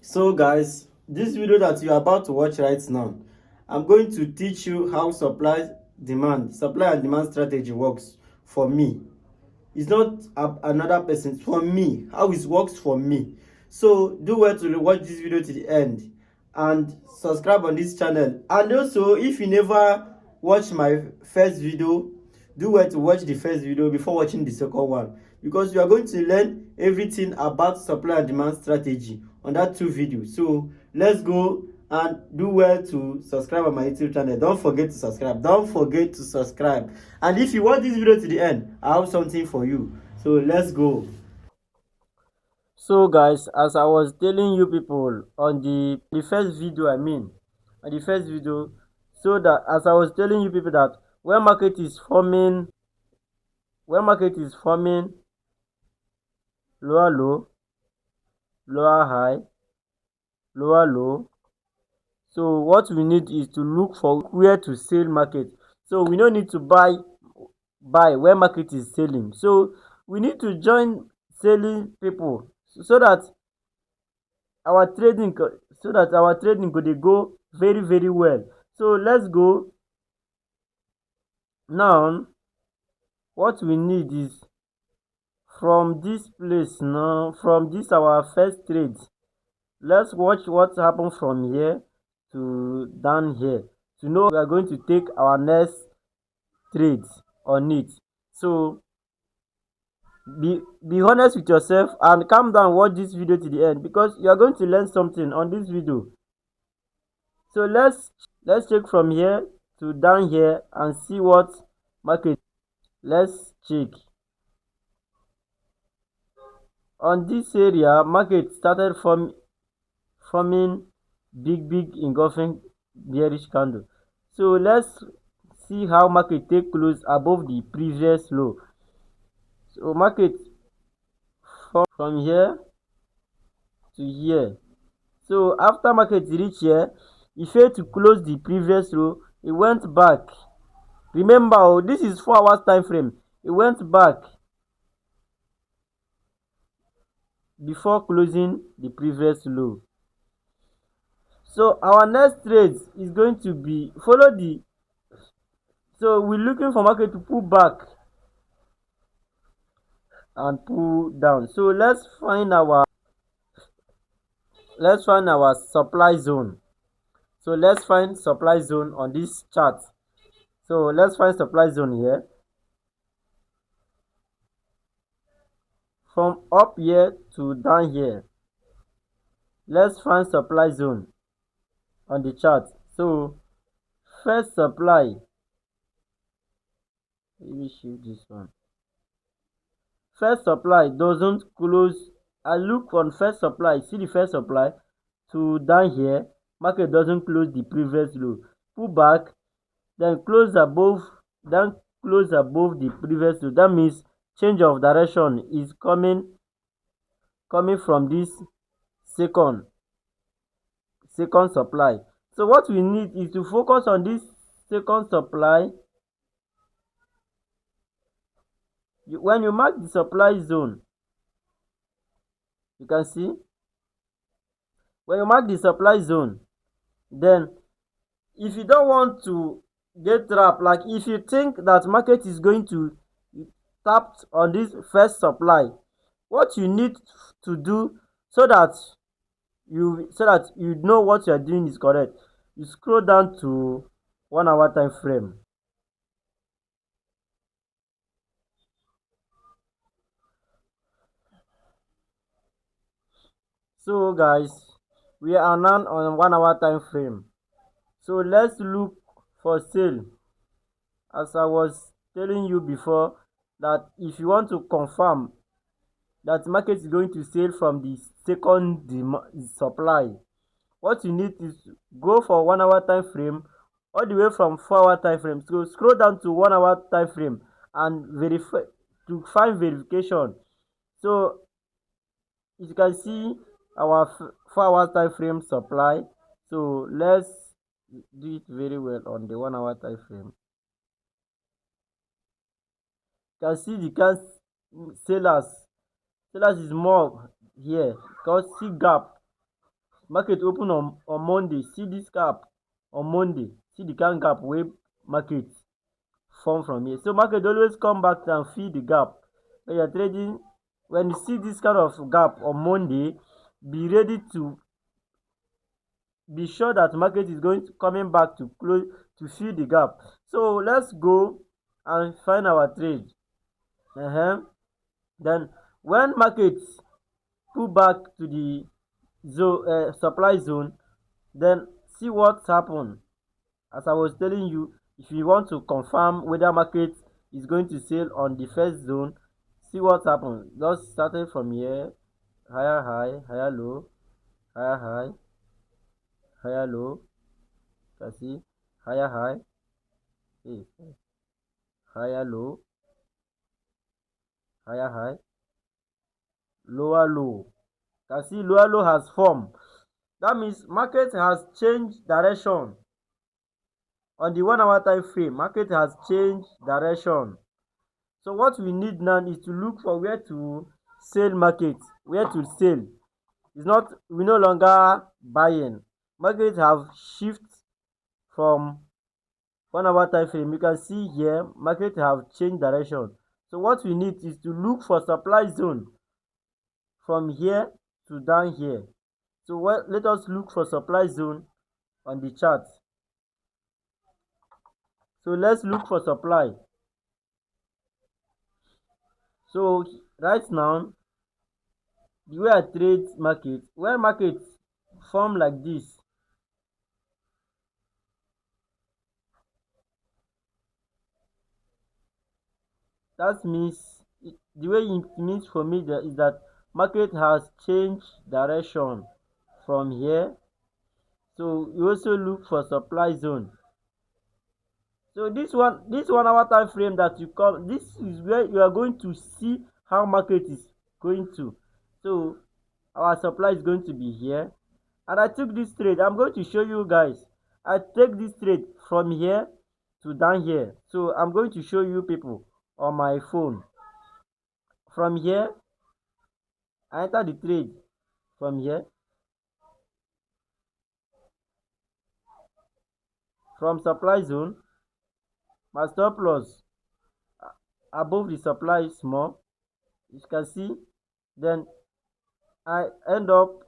So guys, this video that you are about to watch right now, I'm going to teach you how supply and demand strategy works for me. It's not another person, for me, how it works for me. So do well to watch this video to the end and subscribe on this channel. And also, if you never watch my first video, do well to watch the first video before watching the second one, because you are going to learn everything about supply and demand strategy on that two videos. So let's go, and do well to subscribe on my YouTube channel. Don't forget to subscribe. Don't forget to subscribe. And if you watch this video to the end, I have something for you. So let's go. So guys, as I was telling you people on the first video, on the first video, so that as I was telling you people that when market is forming lower low, lower high, lower low, so what we need is to look for where to sell market. So we don't need to buy where market is selling. So we need to join selling people, so that our trading go dey go very very well. So let's go now. What we need is, from this place now, from this our first trade, let's watch what happen from here to down here to know we are going to take our next trades on it. So be honest with yourself and calm down, watch this video to the end, because you are going to learn something on this video. So let's check from here to down here and see what market. Let's check on this area. Market started forming big engulfing bearish candle. So let's see how market take close above the previous low. So market from here to here. So after market reach here, e failed to close the previous low. It went back. Remember, this is 4 hours time frame. It went back before closing the previous low. So our next trade is going to be follow the. So we're looking for market to pull back and pull down. So let's find our supply zone. So let's find supply zone on this chart. So let's find supply zone here. From up here to down here, let's find supply zone on the chart. So first supply, let me shift this one. First supply doesn't close. I look on first supply, see the first supply to down here, market doesn't close the previous low, pull back, then close above the previous low. That means change of direction is coming from this second supply. So what we need is to focus on this second supply. When you mark the supply zone, you can see, when you mark the supply zone, then if you don't want to get trapped, like if you think that market is going to tap on this first supply, what you need to do, so that you know what you are doing is correct, you scroll down to 1 hour time frame. So guys, we are now on 1 hour time frame. So let's look for sale. As I was telling you before, that if you want to confirm that market is going to sell from the second supply, what you need is go for 1 hour time frame all the way from 4 hour time frame. So scroll down to 1 hour time frame and verify to find verification. So you can see our 4 hour time frame supply. So let's do it very well on the 1 hour time frame. You can see the sellers is more here, because see gap. market open on Monday, see this gap on Monday, see the kind gap wey market form from here. So market always come back and fill the gap. When you're trading, when you see this kind of gap on Monday, be ready to be sure that market is going to coming back to close to fill the gap. So let's go and find our trade. Then when market pull back to the zone, supply zone, then see what's happened. As I was telling you, if you want to confirm whether market is going to sell on the first zone, see what happened. Just started from here, higher high, higher low, higher high, higher low. You can see higher high, higher low, higher high, lower low. You can see lower low has formed. That means market has changed direction. On the 1 hour time frame, market has changed direction. So what we need now is to look for where to sell market, where to sell. It's not, we no longer buying. Market have shift from 1 hour time frame. You can see here, market have changed direction. So what we need is to look for supply zone from here to down here. So let us look for supply zone on the chart. So let's look for supply. So right now, the way I trade market, when market form like this, that means the way it means for me is that market has changed direction from here. So you also look for supply zone. So this 1 hour time frame that you come, this is where you are going to see how market is going to. So our supply is going to be here, and I took this trade. I'm going to show you guys. I take this trade from here to down here. So I'm going to show you people on my phone. From here, I enter the trade from here. From supply zone, my stop loss above the supply small, you can see. Then I end up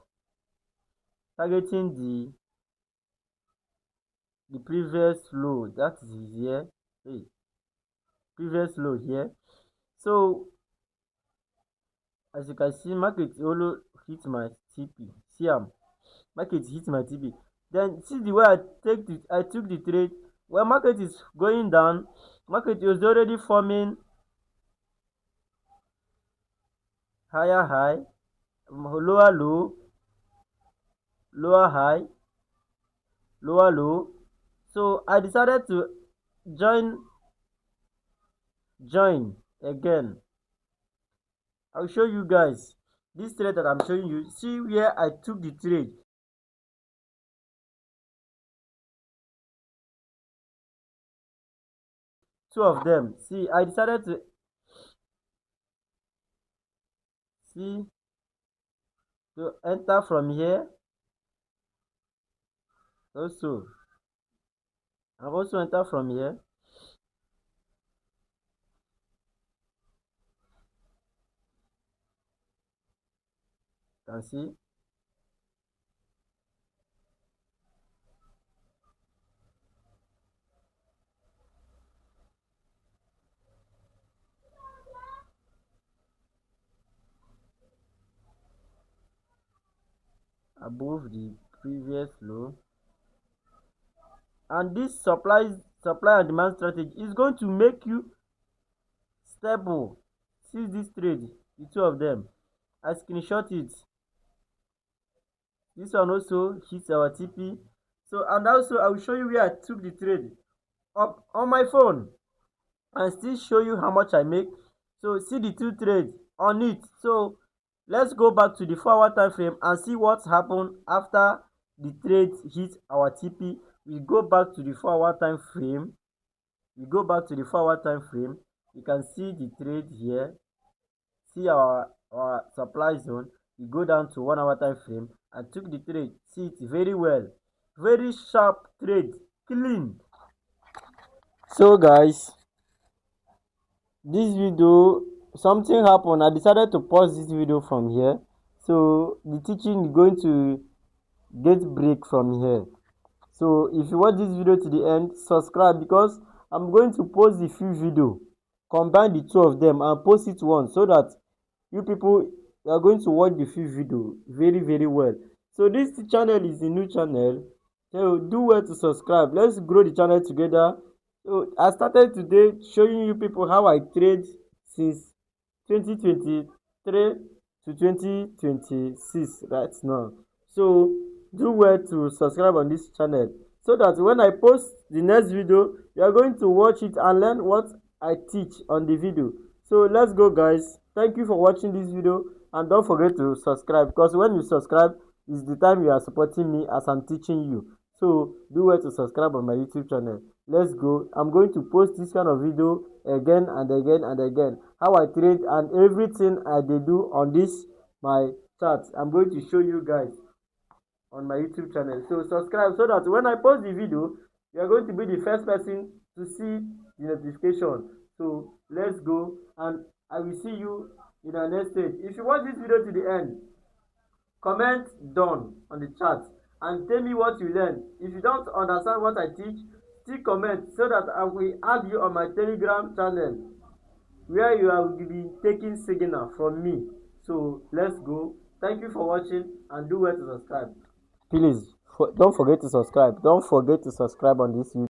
targeting the previous low, that is here. Previous low here. So as you can see, market also hit my TP. See market hit my TP. Then see the way I took the trade. When market is going down, market is already forming higher high, lower low, lower high, lower low. So I decided to join again. I'll show you guys this trade that I'm showing you. See where I took the trade. Two of them. See, I decided to enter from here. Also, I've also entered from here. You can see. Above the previous low, and this supply and demand strategy is going to make you stable. See this trade, the two of them, I screenshot it. This one also hits our TP. So, and also I will show you where I took the trade up on my phone and still show you how much I make. So see the two trades on it. So let's go back to the 4 hour time frame and see what's happened after the trade hit our TP. We go back to the 4 hour time frame. You can see the trade here. See our supply zone. you go down to 1 hour time frame and took the trade. See it very well, very sharp trade, clean. So guys, this video, something happened. I decided to pause this video from here, so the teaching is going to get break from here. So if you watch this video to the end, subscribe, because I'm going to post the few video, combine the two of them and post it once, so that you people are going to watch the few video very well. So this channel is a new channel, so do well to subscribe. Let's grow the channel together. So I started today showing you people how I trade since 2023 to 2026 right now. So do well to subscribe on this channel, so that when I post the next video, you are going to watch it and learn what I teach on the video. So let's go guys. Thank you for watching this video, and don't forget to subscribe, because when you subscribe is the time you are supporting me as I'm teaching you. So do well to subscribe on my YouTube channel. Let's go. I'm going to post this kind of video again and again and again, how I trade and everything I do on this my chart. I'm going to show you guys on my YouTube channel. So subscribe, so that when I post the video, you are going to be the first person to see the notification. So let's go, and I will see you in our next stage. If you watch this video to the end, comment done on the chat and tell me what you learned. If you don't understand what I teach, still comment, so that I will add you on my Telegram channel, where you will be taking signal from me. So let's go. Thank you for watching, and do well to subscribe. Please don't forget to subscribe. Don't forget to subscribe on this YouTube.